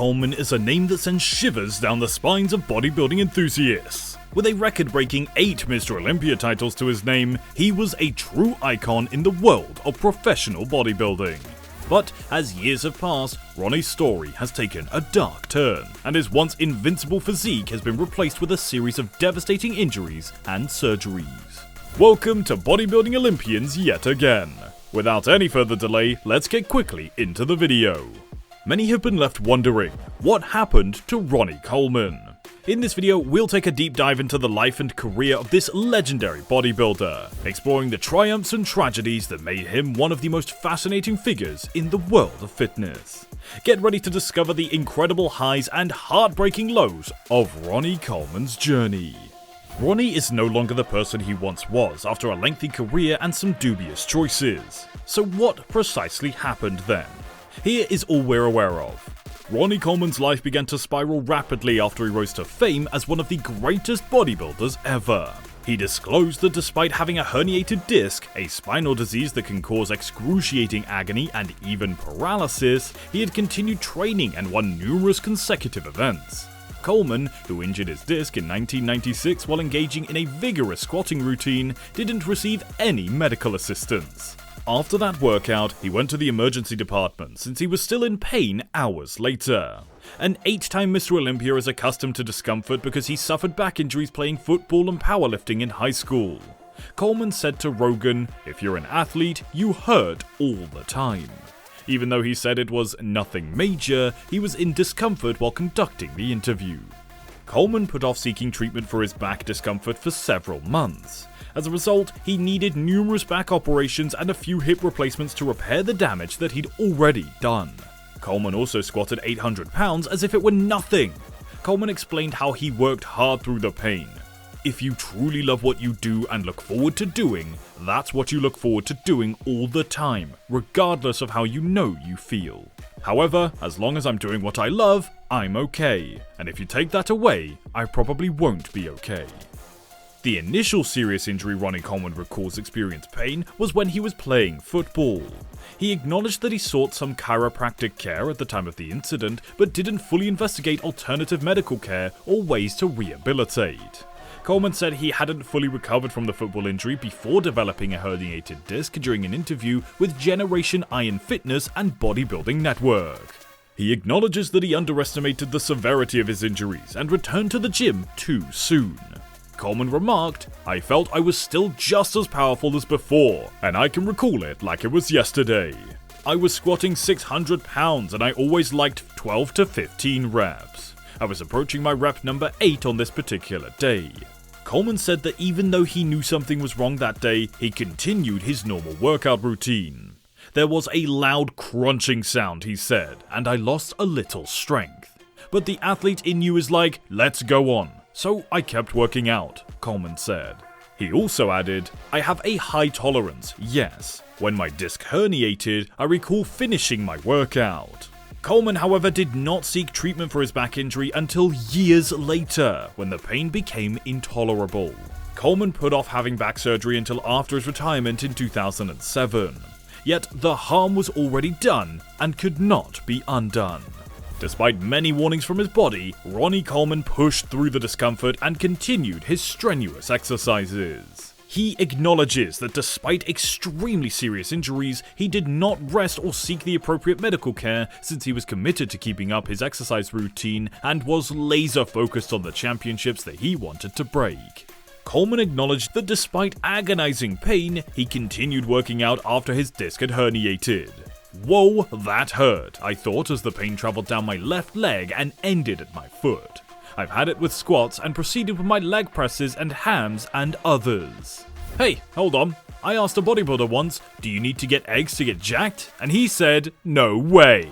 Coleman is a name that sends shivers down the spines of bodybuilding enthusiasts. With a record-breaking 8 Mr. Olympia titles to his name, he was a true icon in the world of professional bodybuilding. But as years have passed, Ronnie's story has taken a dark turn, and his once invincible physique has been replaced with a series of devastating injuries and surgeries. Welcome to Bodybuilding Olympians yet again. Without any further delay, let's get quickly into the video. Many have been left wondering, what happened to Ronnie Coleman? In this video, we'll take a deep dive into the life and career of this legendary bodybuilder, exploring the triumphs and tragedies that made him one of the most fascinating figures in the world of fitness. Get ready to discover the incredible highs and heartbreaking lows of Ronnie Coleman's journey. Ronnie is no longer the person he once was after a lengthy career and some dubious choices. So what precisely happened then? Here is all we're aware of. Ronnie Coleman's life began to spiral rapidly after he rose to fame as one of the greatest bodybuilders ever. He disclosed that despite having a herniated disc, a spinal disease that can cause excruciating agony and even paralysis, he had continued training and won numerous consecutive events. Coleman, who injured his disc in 1996 while engaging in a vigorous squatting routine, didn't receive any medical assistance. After that workout, he went to the emergency department since he was still in pain hours later. An 8-time Mr. Olympia is accustomed to discomfort because he suffered back injuries playing football and powerlifting in high school. Coleman said to Rogan, "If you're an athlete, you hurt all the time." Even though he said it was nothing major, he was in discomfort while conducting the interview. Coleman put off seeking treatment for his back discomfort for several months. As a result, he needed numerous back operations and a few hip replacements to repair the damage that he'd already done. Coleman also squatted 800 pounds as if it were nothing. Coleman explained how he worked hard through the pain. If you truly love what you do and look forward to doing, that's what you look forward to doing all the time, regardless of how you know you feel. However, as long as I'm doing what I love, I'm okay. And if you take that away, I probably won't be okay. The initial serious injury Ronnie Coleman recalls experienced pain was when he was playing football. He acknowledged that he sought some chiropractic care at the time of the incident, but didn't fully investigate alternative medical care or ways to rehabilitate. Coleman said he hadn't fully recovered from the football injury before developing a herniated disc during an interview with Generation Iron Fitness and Bodybuilding Network. He acknowledges that he underestimated the severity of his injuries and returned to the gym too soon. Coleman remarked, "I felt I was just just as powerful as before, and I can recall it like it was yesterday. I was squatting 600 pounds and I always liked 12 to 15 reps. I was approaching my rep number 8 on this particular day." Coleman said that even though he knew something was wrong that day, he continued his normal workout routine. "There was a loud crunching sound," he said, "and I lost a little strength. But the athlete in you is like, let's go on. So I kept working out," Coleman said. He also added, "I have a high tolerance, yes. When my disc herniated, I recall finishing my workout." Coleman, however, did not seek treatment for his back injury until years later, when the pain became intolerable. Coleman put off having back surgery until after his retirement in 2007. Yet the harm was already done and could not be undone. Despite many warnings from his body, Ronnie Coleman pushed through the discomfort and continued his strenuous exercises. He acknowledges that despite extremely serious injuries, he did not rest or seek the appropriate medical care since he was committed to keeping up his exercise routine and was laser focused on the championships that he wanted to break. Coleman acknowledged that despite agonizing pain, he continued working out after his disc had herniated. "Whoa, that hurt," I thought as the pain traveled down my left leg and ended at my foot. I've had it with squats and proceeded with my leg presses and hams and others. Hey, hold on. I asked a bodybuilder once, "Do you need to get eggs to get jacked?" And he said, "No way."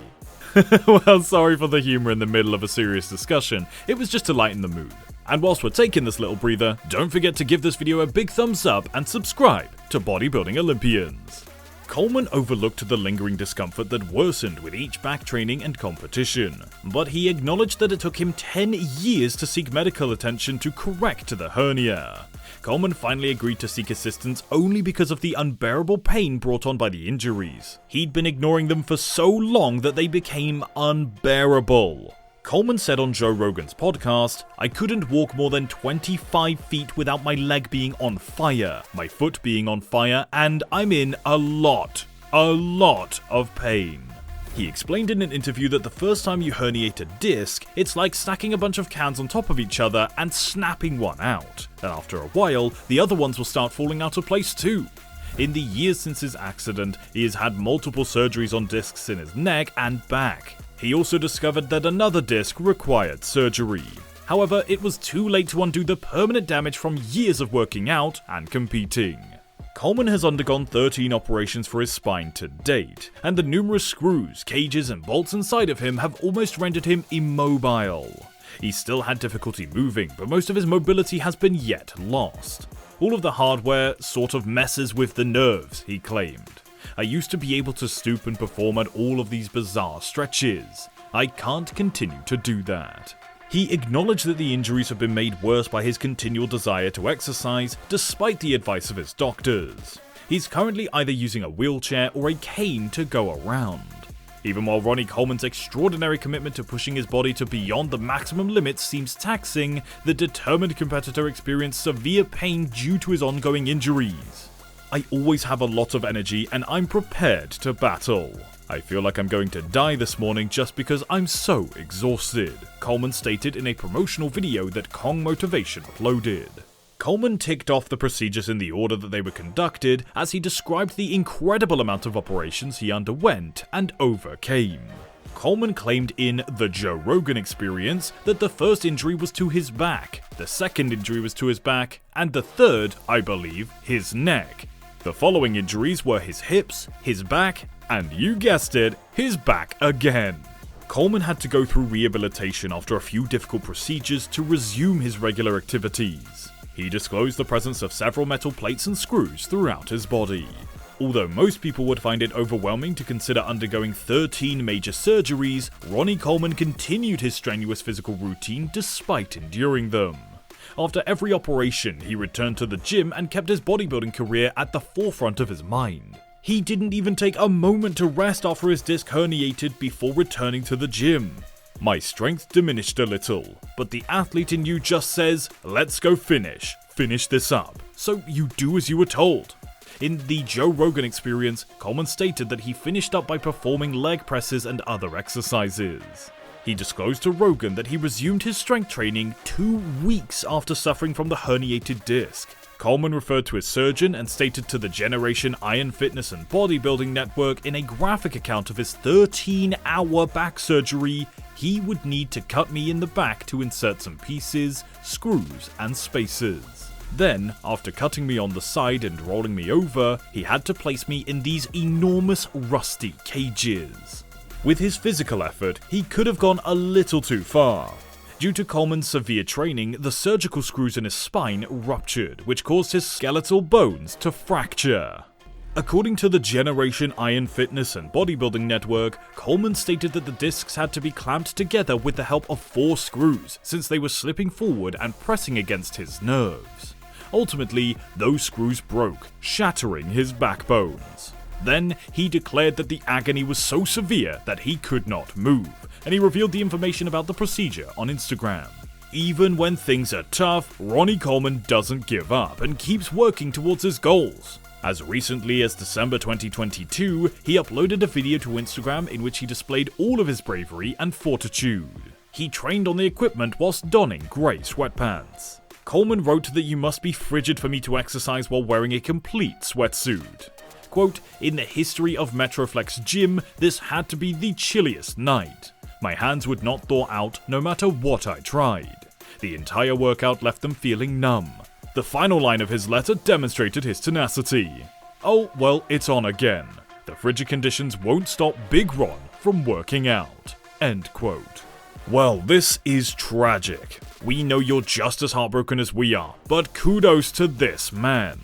Well, sorry for the humor in the middle of a serious discussion. It was just to lighten the mood. And whilst we're taking this little breather, don't forget to give this video a big thumbs up and subscribe to Bodybuilding Olympians. Coleman overlooked the lingering discomfort that worsened with each back training and competition, but he acknowledged that it took him 10 years to seek medical attention to correct the hernia. Coleman finally agreed to seek assistance only because of the unbearable pain brought on by the injuries. He'd been ignoring them for so long that they became unbearable. Coleman said on Joe Rogan's podcast, "I couldn't walk more than 25 feet without my leg being on fire, my foot being on fire, and I'm in a lot of pain." He explained in an interview that the first time you herniate a disc, it's like stacking a bunch of cans on top of each other and snapping one out. And after a while, the other ones will start falling out of place too. In the years since his accident, he has had multiple surgeries on discs in his neck and back. He also discovered that another disc required surgery. However, it was too late to undo the permanent damage from years of working out and competing. Coleman has undergone 13 operations for his spine to date, and the numerous screws, cages, and bolts inside of him have almost rendered him immobile. He still had difficulty moving, but most of his mobility has been yet lost. All of the hardware sort of messes with the nerves, he claimed. "I used to be able to stoop and perform at all of these bizarre stretches. I can't continue to do that." He acknowledged that the injuries have been made worse by his continual desire to exercise, despite the advice of his doctors. He's currently either using a wheelchair or a cane to go around. Even while Ronnie Coleman's extraordinary commitment to pushing his body to beyond the maximum limits seems taxing, the determined competitor experienced severe pain due to his ongoing injuries. "I always have a lot of energy and I'm prepared to battle. I feel like I'm going to die this morning just because I'm so exhausted," Coleman stated in a promotional video that Kong Motivation uploaded. Coleman ticked off the procedures in the order that they were conducted as he described the incredible amount of operations he underwent and overcame. Coleman claimed in The Joe Rogan Experience that the first injury was to his back, the second injury was to his back, and the third, I believe, his neck. The following injuries were his hips, his back, and you guessed it, his back again. Coleman had to go through rehabilitation after a few difficult procedures to resume his regular activities. He disclosed the presence of several metal plates and screws throughout his body. Although most people would find it overwhelming to consider undergoing 13 major surgeries, Ronnie Coleman continued his strenuous physical routine despite enduring them. After every operation, he returned to the gym and kept his bodybuilding career at the forefront of his mind. He didn't even take a moment to rest after his disc herniated before returning to the gym. "My strength diminished a little, but the athlete in you just says, 'Let's go finish this up.' So you do as you were told." In the Joe Rogan Experience, Coleman stated that he finished up by performing leg presses and other exercises. He disclosed to Rogan that he resumed his strength training 2 weeks after suffering from the herniated disc. Coleman referred to his surgeon and stated to the Generation Iron Fitness and Bodybuilding Network in a graphic account of his 13-hour back surgery, he would need to cut me in the back to insert some pieces, screws, and spacers. Then, after cutting me on the side and rolling me over, he had to place me in these enormous rusty cages. With his physical effort, he could have gone a little too far. Due to Coleman's severe training, the surgical screws in his spine ruptured, which caused his skeletal bones to fracture. According to the Generation Iron Fitness and Bodybuilding Network, Coleman stated that the discs had to be clamped together with the help of 4 screws, since they were slipping forward and pressing against his nerves. Ultimately, those screws broke, shattering his backbones. Then, he declared that the agony was so severe that he could not move, and he revealed the information about the procedure on Instagram. Even when things are tough, Ronnie Coleman doesn't give up and keeps working towards his goals. As recently as December 2022, he uploaded a video to Instagram in which he displayed all of his bravery and fortitude. He trained on the equipment whilst donning grey sweatpants. Coleman wrote that you must be frigid for me to exercise while wearing a complete sweatsuit. Quote, "In the history of Metroflex Gym, this had to be the chilliest night. My hands would not thaw out no matter what I tried. The entire workout left them feeling numb." The final line of his letter demonstrated his tenacity. "Oh, well, it's on again. The frigid conditions won't stop Big Ron from working out." End quote. Well, this is tragic. We know you're just as heartbroken as we are, but kudos to this man.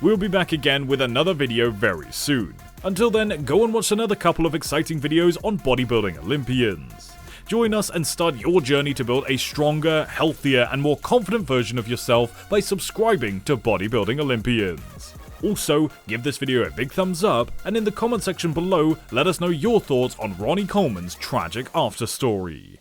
We'll be back again with another video very soon. Until then, go and watch another couple of exciting videos on bodybuilding Olympians. Join us and start your journey to build a stronger, healthier, and more confident version of yourself by subscribing to Bodybuilding Olympians. Also, give this video a big thumbs up, and in the comment section below, let us know your thoughts on Ronnie Coleman's tragic after story.